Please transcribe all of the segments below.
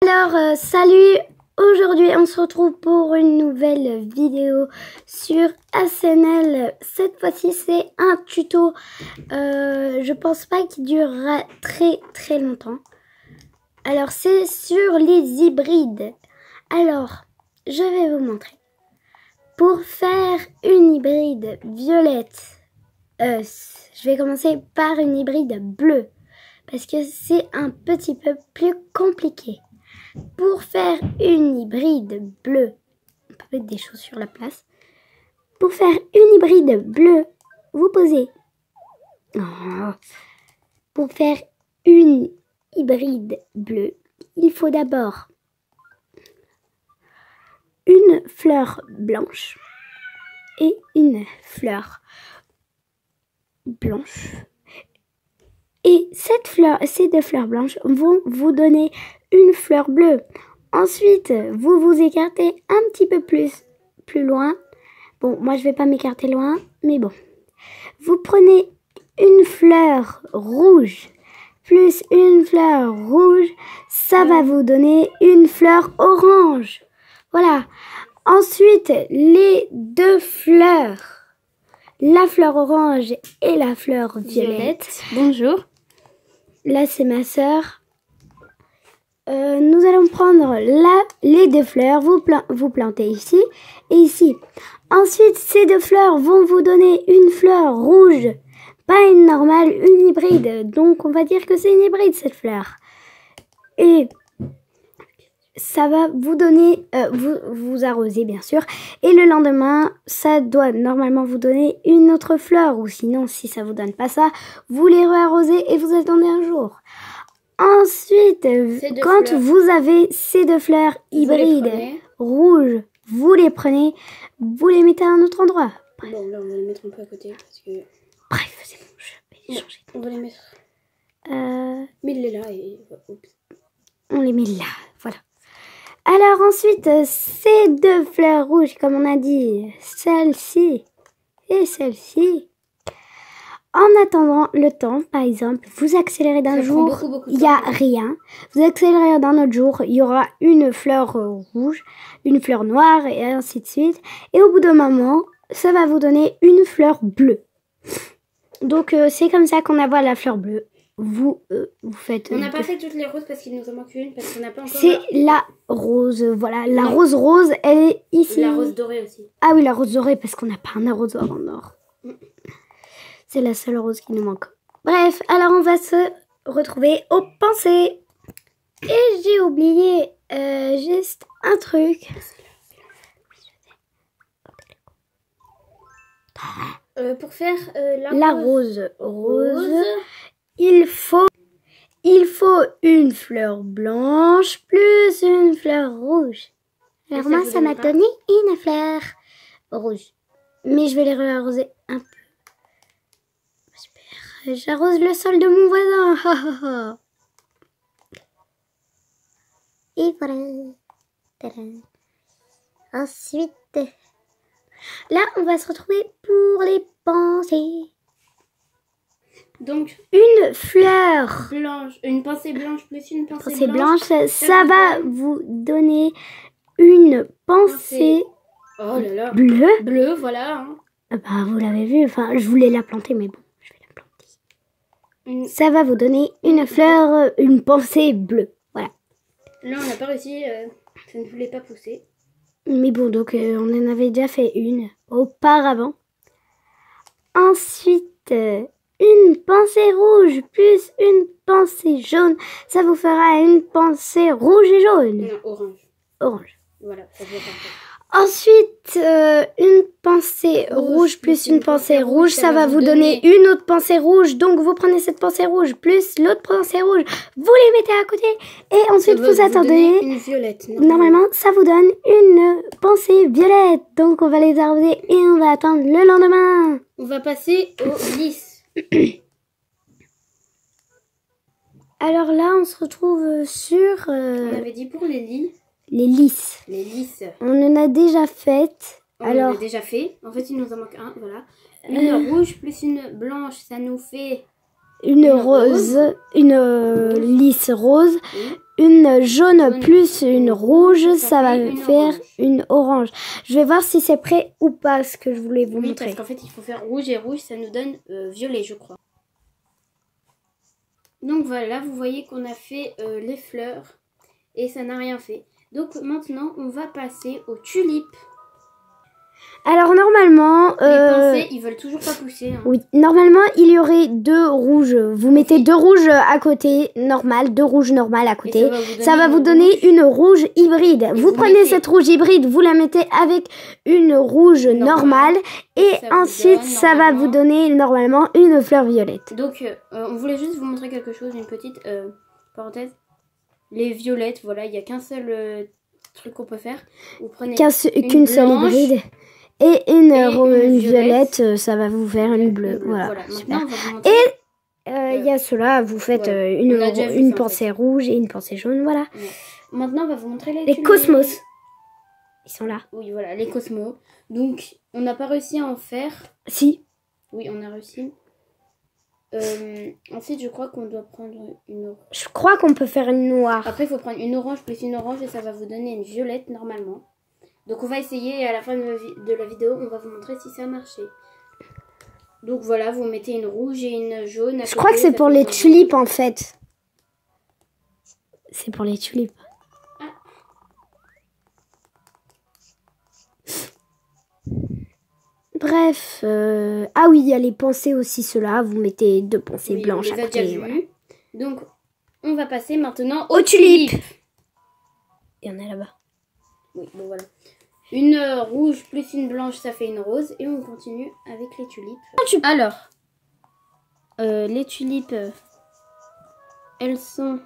Salut! Aujourd'hui, on se retrouve pour une nouvelle vidéo sur ASML. Cette fois-ci, c'est un tuto. Je pense pas qu'il durera très longtemps. Alors, c'est sur les hybrides. Alors, je vais vous montrer. Pour faire une hybride violette, je vais commencer par une hybride bleue. Parce que c'est un petit peu plus compliqué. Pour faire une hybride bleue, on peut mettre des choses sur la place. Pour faire une hybride bleue, vous posez. Pour faire une hybride bleue, il faut d'abord une fleur blanche et une fleur blanche. Et ces deux fleurs blanches vont vous donner une fleur bleue. Ensuite, vous vous écartez un petit peu plus loin. Bon, moi je vais pas m'écarter loin, mais bon. Vous prenez une fleur rouge plus une fleur rouge, ça va vous donner une fleur orange. Voilà. Ensuite, les deux fleurs, la fleur orange et la fleur violette. Bonjour. Là, c'est ma sœur. Nous allons prendre là les deux fleurs, vous plantez ici et ici. Ensuite, ces deux fleurs vont vous donner une fleur rouge, pas une normale, une hybride. Donc, on va dire que c'est une hybride cette fleur. Et ça va vous donner, vous arroser bien sûr. Et le lendemain, ça doit normalement vous donner une autre fleur. Ou sinon, si ça vous donne pas ça, vous les réarrosez et vous attendez un jour. Ensuite, quand vous avez ces deux fleurs hybrides rouges, vous les prenez, vous les mettez à un autre endroit. Bref. Bon, là, on va les mettre un peu à côté. Parce que... Bref, c'est bon, je vais les changer. On va les mettre... Mets-les là et... On les met là, voilà. Alors ensuite, ces deux fleurs rouges, comme on a dit, celle-ci et celle-ci. En attendant le temps, par exemple, vous accélérez d'un jour, il n'y a rien. Vous accélérez d'un autre jour, il y aura une fleur rouge, une fleur noire et ainsi de suite. Et au bout d'un moment, ça va vous donner une fleur bleue. Donc c'est comme ça qu'on a la fleur bleue. Vous faites... On n'a pas fait toutes les roses parce qu'il nous en manque une, parce qu'on n'a pas encore... C'est la rose, voilà. La rose, elle est ici. La rose dorée aussi. Ah oui, la rose dorée, parce qu'on n'a pas un arrosoir en or. C'est la seule rose qui nous manque. Bref, alors on va se retrouver aux pensées. Et j'ai oublié juste un truc. Pour faire la rose, il faut une fleur blanche plus une fleur rouge. Alors moi, ça m'a donné une fleur rouge. Mais je vais les réarroser un peu. J'arrose le sol de mon voisin. Et voilà. Tadam. Ensuite, là, on va se retrouver pour les pensées. Donc, une fleur blanche, une pensée blanche plus une pensée blanche, ça va vous donner une pensée bleue. Bleu, voilà. Hein. Bah, vous l'avez vu, enfin, je voulais la planter, mais bon, je vais la planter. Ça va vous donner une fleur, une pensée bleue, voilà. Là, on n'a pas réussi, ça ne voulait pas pousser. Mais bon, donc, on en avait déjà fait une auparavant. Ensuite... une pensée rouge plus une pensée jaune, ça vous fera une pensée rouge et jaune. Non, orange. Orange. Voilà, ça doit partir. Ensuite, une pensée rouge plus une pensée rouge, ça va vous donner une autre pensée rouge. Donc, vous prenez cette pensée rouge plus l'autre pensée rouge, vous les mettez à côté et ensuite vous attendez. Une violette. Normalement, ça vous donne une pensée violette. Donc, on va les arroser et on va attendre le lendemain. On va passer au lys. Alors là, on se retrouve sur... on avait dit pour les lys. Les lys. Les lys. On en a déjà fait. On en a déjà fait. En fait, il nous en manque un, voilà. Une rouge plus une blanche, ça nous fait... Une rose. Une lys rose. une jaune plus une rouge, ça va fait une faire orange. une orange. Je vais voir si c'est prêt ou pas ce que je voulais vous Oui, montrer. parce qu'en fait, il faut faire rouge et rouge, ça nous donne violet, je crois. Donc voilà, vous voyez qu'on a fait les fleurs et ça n'a rien fait. Donc maintenant, on va passer aux tulipes. Alors normalement, Les pensées, ils veulent toujours pas pousser. Hein. oui, normalement il y aurait 2 rouges. Vous mettez 2 rouges à côté, normal, 2 rouges normales à côté. Ça va vous donner une rouge hybride. Vous prenez mettez... cette rouge hybride, vous la mettez avec une rouge normale et ensuite ça va vous donner normalement une fleur violette. Donc on voulait juste vous montrer quelque chose, une petite parenthèse. Les violettes, voilà, il n'y a qu'un seul truc qu'on peut faire. Vous prenez qu'une seule hybride. Et une violette, ça va vous faire une bleue. Voilà. Maintenant, on va vous montrer. Et il y a cela, vous faites une pensée rouge et une pensée jaune, voilà. Ouais. Maintenant, on va vous montrer les cosmos. Ils sont là. Oui, voilà, les cosmos. Donc, on n'a pas réussi à en faire. Si. Oui, on a réussi. Ensuite, je crois qu'on doit prendre une orange. Je crois qu'on peut faire une noire. Après, il faut prendre une orange plus une orange et ça va vous donner une violette normalement. Donc on va essayer et à la fin de la vidéo, on va vous montrer si ça a marché. Donc voilà, vous mettez une rouge et une jaune. Je crois que c'est pour les tulipes en fait. C'est pour les tulipes. Ah. Bref, ah oui, il y a les pensées aussi, ceux-là. Vous mettez 2 pensées blanches à côté. Voilà. Donc on va passer maintenant aux tulipes. Il y en a là-bas. Oui, bon voilà. Une rouge plus une blanche, ça fait une rose. Et on continue avec les tulipes. Alors, les tulipes, elles sont...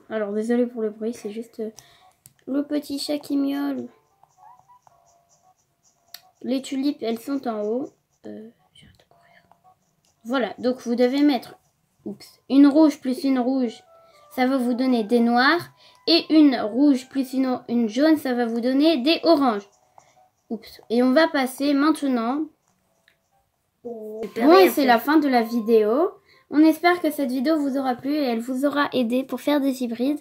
Alors, désolé pour le bruit, c'est juste le petit chat qui miaule. Les tulipes, elles sont en haut. J'arrête de courir. Voilà, donc vous devez mettre une rouge plus une rouge. Ça va vous donner des noirs. Et une rouge plus une jaune, ça va vous donner des oranges. Oups. Et on va passer maintenant. Bon, et c'est la fin de la vidéo. On espère que cette vidéo vous aura plu et elle vous aura aidé pour faire des hybrides.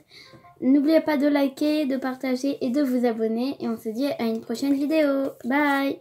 N'oubliez pas de liker, de partager et de vous abonner. Et on se dit à une prochaine vidéo. Bye!